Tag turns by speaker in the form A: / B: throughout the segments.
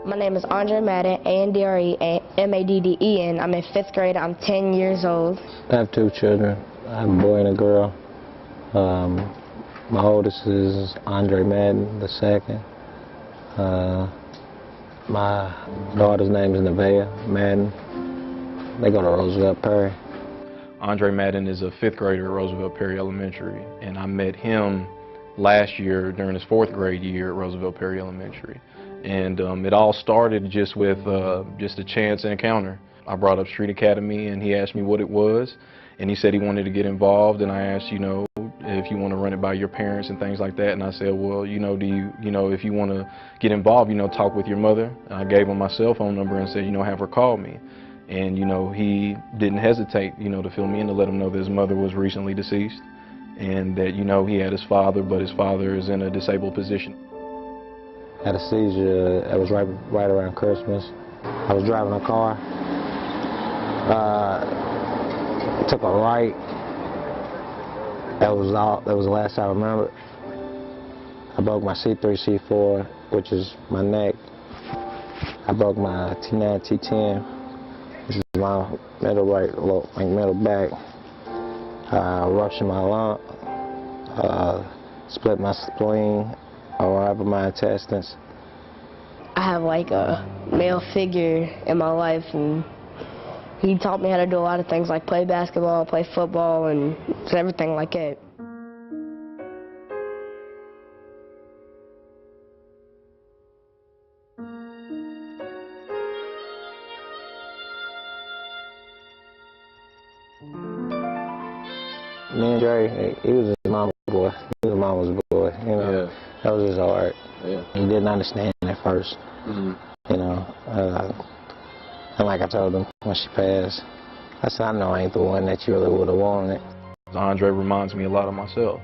A: My name is Andre Madden, Andre Madden. I'm in 5th grade. I'm 10 years old.
B: I have 2 children. I have a boy and a girl. My oldest is Andre Madden, the second. My daughter's name is Nevaeh Madden. They go to Roosevelt Perry.
C: Andre Madden is a 5th grader at Roosevelt Perry Elementary, and I met him last year during his 4th grade year at Roosevelt Perry Elementary. And it all started just with just a chance encounter. I brought up Street Academy, and he asked me what it was, and he said he wanted to get involved, and I asked, you know, if you want to run it by your parents and things like that, and I said, well, you know, if you want to get involved, you know, talk with your mother. I gave him my cell phone number and said, you know, have her call me. And, you know, he didn't hesitate, you know, to fill me in to let him know that his mother was recently deceased and that, you know, he had his father, but his father is in a disabled position.
B: I had a seizure. It was right around Christmas. I was driving a car. Took a right. That was the last I remember. I broke my C3, C4, which is my neck. I broke my T9, T10, which is my middle right, like middle back. Ruptured my lung. Split my spleen, over my intestines.
A: I have like a male figure in my life, and he taught me how to do a lot of things like play basketball, play football, and everything like that.
B: Me and Dre, he was his mama's boy. He was mama's boy, you know. Yeah. That was his art. Yeah. He didn't understand at first, you know. And like I told him when she passed, I said, I know I ain't the one that you really would have wanted.
C: Andre reminds me a lot of myself.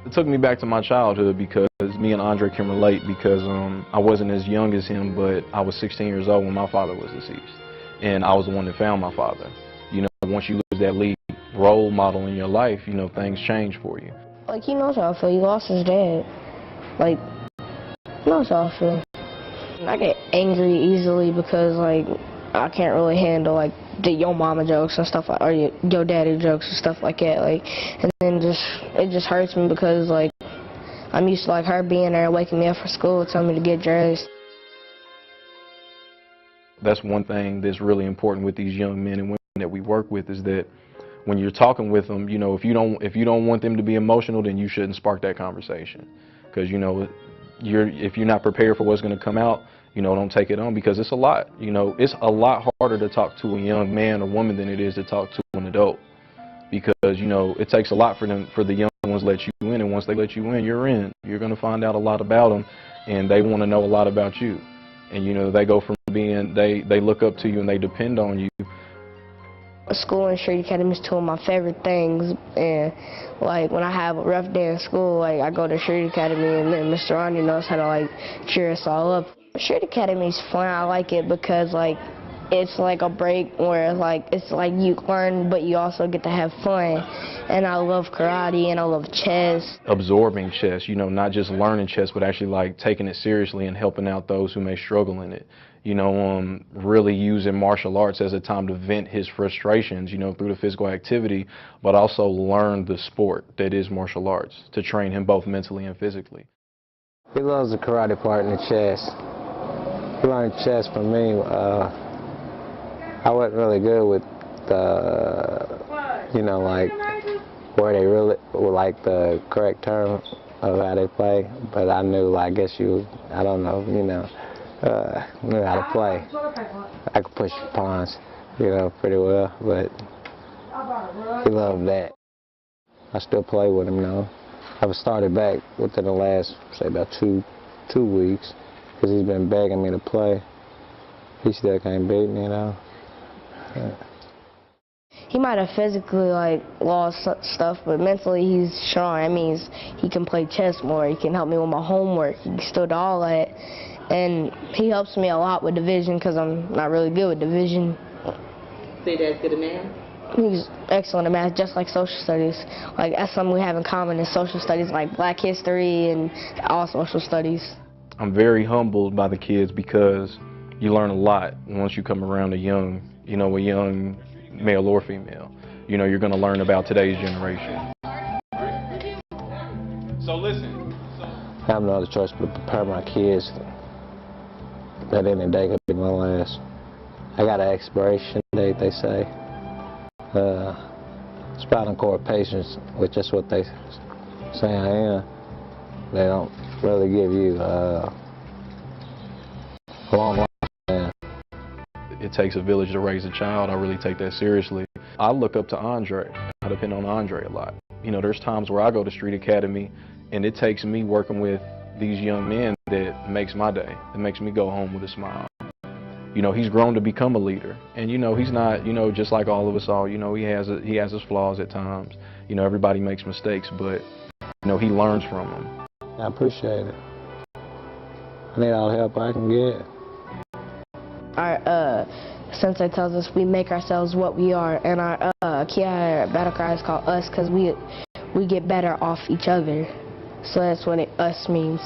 C: It took me back to my childhood because me and Andre can relate because I wasn't as young as him, but I was 16 years old when my father was deceased. And I was the one that found my father. You know, once you lose that lead role model in your life, you know, things change for you.
A: Like, he knows how I feel. He lost his dad. Like, he knows how I feel. I get angry easily because, like, I can't really handle, like, the yo mama jokes and stuff, or yo daddy jokes and stuff like that. Like, and then it just hurts me because, like, I'm used to, like, her being there and waking me up for school, telling me to get dressed.
C: That's one thing that's really important with these young men and women that we work with is that when you're talking with them, you know, if you don't want them to be emotional, then you shouldn't spark that conversation, because, you know, if you're not prepared for what's going to come out, you know, don't take it on, because it's a lot. You know, it's a lot harder to talk to a young man or woman than it is to talk to an adult, because, you know, it takes a lot for the young ones to let you in, and once they let you in, you're in. You're going to find out a lot about them, and they want to know a lot about you. And, you know, they go from being, they look up to you and they depend on you.
A: School and Street Academy is two of my favorite things, and like when I have a rough day in school, like I go to Street Academy, and then Mr. Andre knows how to like cheer us all up. Street Academy is fun. I like it because like it's like a break where like it's like you learn, but you also get to have fun. And I love karate and I love chess.
C: Absorbing chess, you know, not just learning chess, but actually like taking it seriously and helping out those who may struggle in it. You know, really using martial arts as a time to vent his frustrations, you know, through the physical activity, but also learn the sport that is martial arts to train him both mentally and physically.
B: He loves the karate part and the chess. He learned chess from me. I wasn't really good with the, you know, like where they really, like the correct term of how they play, but I knew, like, I guess I don't know, you know, knew how to play. I could push pawns, you know, pretty well, but he loved that. I still play with him now. I've started back within the last, say, about two weeks, because he's been begging me to play. He still can't beat me, you know.
A: He might have physically like lost stuff, but mentally he's strong. That means he can play chess more. He can help me with my homework. He can still do all that, and he helps me a lot with division because I'm not really good with division.
D: So your dad's good at math?
A: He's excellent at math, just like social studies. Like that's something we have in common in social studies, like Black history and all social studies.
C: I'm very humbled by the kids because, You learn a lot once you come around a young male or female. You know, you're going to learn about today's generation. So listen.
B: I have no other choice but to prepare my kids that any day could be my last. I got an expiration date, they say. Spinal cord patients, which is what they say I am, they don't really give you a long life.
C: It takes a village to raise a child. I really take that seriously. I look up to Andre. I depend on Andre a lot. You know, there's times where I go to Street Academy and it takes me working with these young men that makes my day. It makes me go home with a smile. You know, he's grown to become a leader. And, you know, he's not, you know, just like all of us all. You know, he has his flaws at times. You know, everybody makes mistakes, but, you know, he learns from them.
B: I appreciate it. I need all the help I can get.
A: Our sensei tells us we make ourselves what we are, and our key battle cry is called us because we get better off each other. So that's what us means.